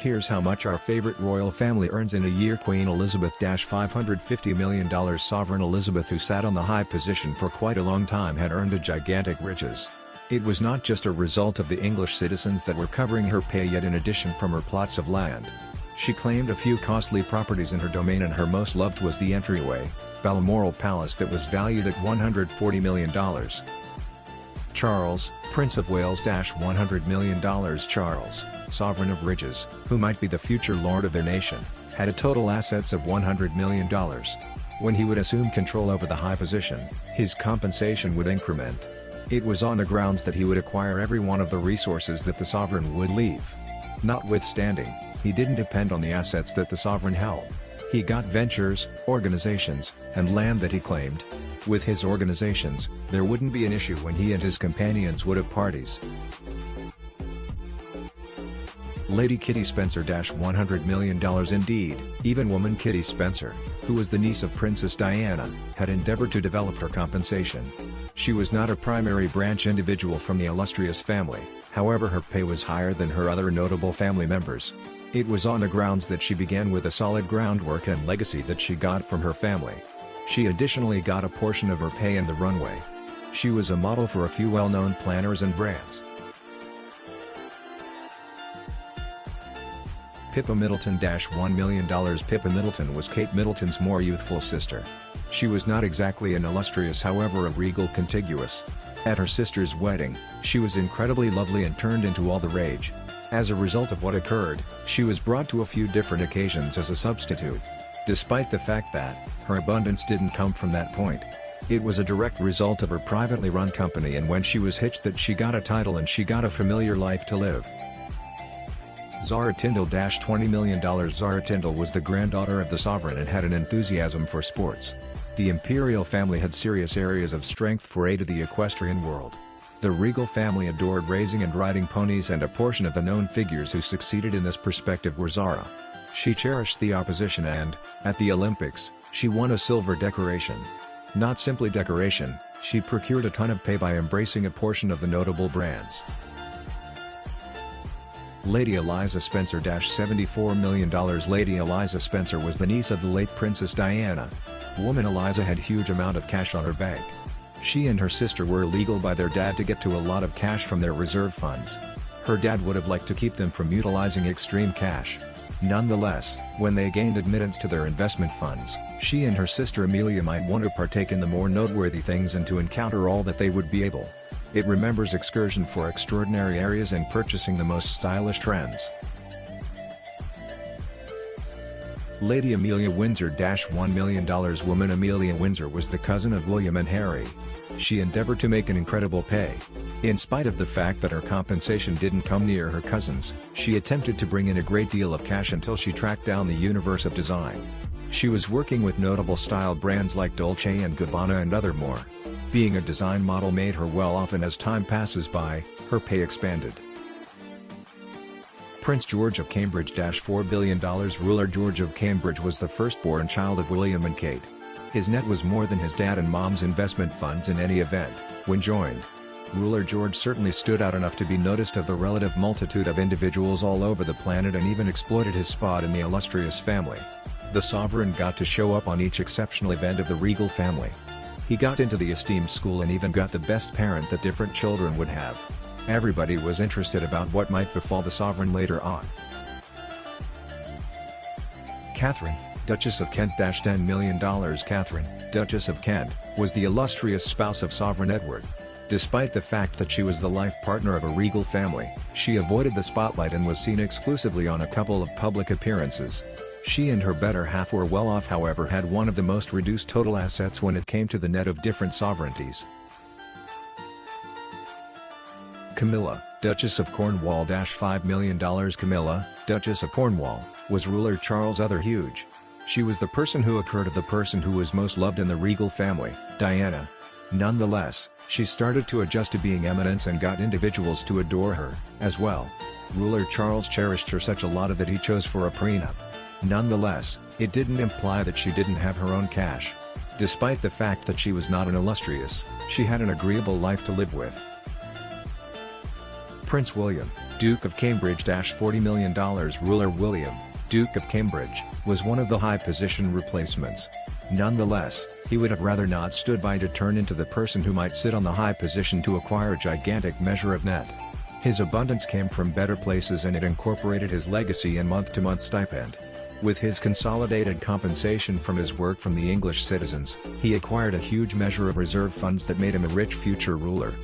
Here's how much our favorite royal family earns in a year. Queen Elizabeth $550 million. Sovereign Elizabeth, who sat on the high position for quite a long time, had earned a gigantic riches. It was not just a result of the English citizens that were covering her pay, yet in addition from her plots of land. She claimed a few costly properties in her domain, and her most loved was the entryway, Balmoral Palace, that was valued at $140 million. Charles, Prince of Wales $100 million. Charles, sovereign of riches, who might be the future lord of their nation, had a total assets of $100 million. When he would assume control over the high position, his compensation would increment. It was on the grounds that he would acquire every one of the resources that the sovereign would leave. Notwithstanding, he didn't depend on the assets that the sovereign held. He got ventures, organizations, and land that he claimed. With his organizations, there wouldn't be an issue when he and his companions would have parties. Lady Kitty Spencer $100 million. Indeed, even woman Kitty Spencer, who was the niece of Princess Diana, had endeavored to develop her compensation. She was not a primary branch individual from the illustrious family, however her pay was higher than her other notable family members. It was on the grounds that she began with a solid groundwork and legacy that she got from her family. She additionally got a portion of her pay in the runway. She was a model for a few well-known planners and brands. Pippa Middleton $1 million. Pippa Middleton was Kate Middleton's more youthful sister. She was not exactly an illustrious, however a regal contiguous. At her sister's wedding, she was incredibly lovely and turned into all the rage. As a result of what occurred, she was brought to a few different occasions as a substitute. Despite the fact that her abundance didn't come from that point. It was a direct result of her privately run company, and when she was hitched that she got a title and she got a familiar life to live. Zara Tindall $20 million. Zara Tindall was the granddaughter of the sovereign and had an enthusiasm for sports. The imperial family had serious areas of strength for aid to the equestrian world. The regal family adored raising and riding ponies, and a portion of the known figures who succeeded in this perspective were Zara. She cherished the opposition and, at the Olympics, she won a silver decoration. Not simply decoration, she procured a ton of pay by embracing a portion of the notable brands. Lady Eliza Spencer $74 million. Lady Eliza Spencer was the niece of the late Princess Diana. Woman Eliza had huge amount of cash on her bank. She and her sister were illegal by their dad to get to a lot of cash from their reserve funds. Her dad would have liked to keep them from utilizing extreme cash. Nonetheless, when they gained admittance to their investment funds, she and her sister Amelia might want to partake in the more noteworthy things and to encounter all that they would be able. It remembers excursion for extraordinary areas and purchasing the most stylish trends. Lady Amelia Windsor $1 million. Woman Amelia Windsor was the cousin of William and Harry. She endeavored to make an incredible pay. In spite of the fact that her compensation didn't come near her cousins, she attempted to bring in a great deal of cash until she tracked down the universe of design. She was working with notable style brands like Dolce & Gabbana and other more. Being a design model made her well off, and as time passes by, her pay expanded. Prince George of Cambridge $4 billion. Ruler George of Cambridge was the firstborn child of William and Kate. His net was more than his dad and mom's investment funds in any event, when joined. Ruler George certainly stood out enough to be noticed of the relative multitude of individuals all over the planet, and even exploited his spot in the illustrious family. The sovereign got to show up on each exceptional event of the regal family. He got into the esteemed school and even got the best parent that different children would have. Everybody was interested about what might befall the sovereign later on. Catherine, Duchess of Kent $10 million. Catherine, Duchess of Kent, was the illustrious spouse of Sovereign Edward. Despite the fact that she was the life partner of a regal family, she avoided the spotlight and was seen exclusively on a couple of public appearances. She and her better half were well off, however had one of the most reduced total assets when it came to the net of different sovereignties. Camilla, Duchess of Cornwall $5 million. Camilla, Duchess of Cornwall, was ruler Charles' other huge. She was the person who occurred of the person who was most loved in the regal family, Diana. Nonetheless, she started to adjust to being eminence and got individuals to adore her, as well. Ruler Charles cherished her such a lot that he chose for a prenup. Nonetheless, it didn't imply that she didn't have her own cash. Despite the fact that she was not an illustrious, she had an agreeable life to live with. Prince William, Duke of Cambridge. $40 million ruler William, Duke of Cambridge, was one of the high-position replacements. Nonetheless, he would have rather not stood by to turn into the person who might sit on the high position to acquire a gigantic measure of net. His abundance came from better places, and it incorporated his legacy and month-to-month stipend. With his consolidated compensation from his work from the English citizens, he acquired a huge measure of reserve funds that made him a rich future ruler.